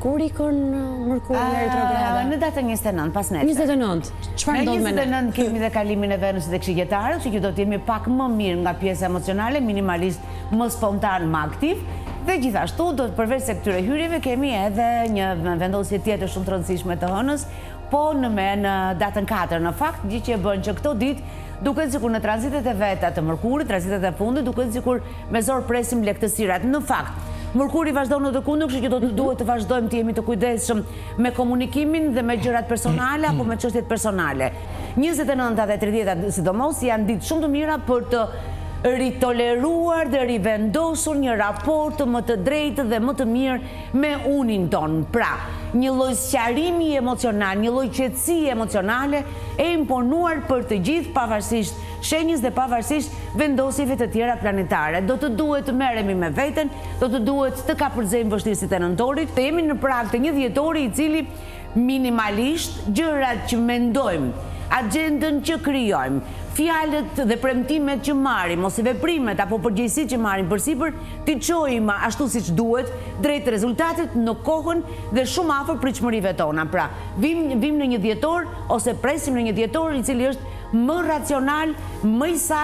Kur ikon Mërkuri në retrograde? Në datën 29, pas nesër. 29. Çfarë ndodh me ne? Në 29 kemi dhe kalimin e Venusit dhe Këshilljetarët, që do të jemi pak më mirë nga pjesa emocionale, minimalisht më spontan, më aktiv. Dhe gjithashtu, përveç se këtyre hyrjeve, kemi edhe një vendosje tjetër shumë të rëndësishme të hënës, po në datën 4, në fakt, gjë që e bën që këto ditë, duket sikur në tranzitet e veta të Mërkurit, tranzitet e fundit, duket sikur me zor presim lehtësirat. Në fakt, Mërkuri vazhdon në të kundër, kështu që duhet të vazhdojmë të jemi të kujdesshëm me komunikimin dhe me gjërat personale apo me çështjet personale. 29 dhe 30 sidomos janë ditë shumë të mira për të ritoleruar dhe rivendosur një raport më të drejtë dhe më të mirë me unin ton. Pra, një lloj sqarimi emocional, një lloj qetësie emocionale e imponuar për të gjithë pavarësisht shenjës dhe pavarësisht vendosjeve të tjera planetare. Do të duhet të merremi me veten, do të duhet të kapërcejmë vështirësitë e nëntorit, të jemi në prag të një dhjetori i cili minimalisht gjërat që mendojmë, agjendën që krijojmë, fjalët dhe premtimet që marrim, ose veprimet apo përgjegjësitë që marrim përsipër, t'i çojmë ashtu siç duhet, drejt rezultatit në kohën dhe shumë afër pritshmërive tona. Pra, vim në një dhjetor ose presim në një dhjetor i cili është më racional, më i saktë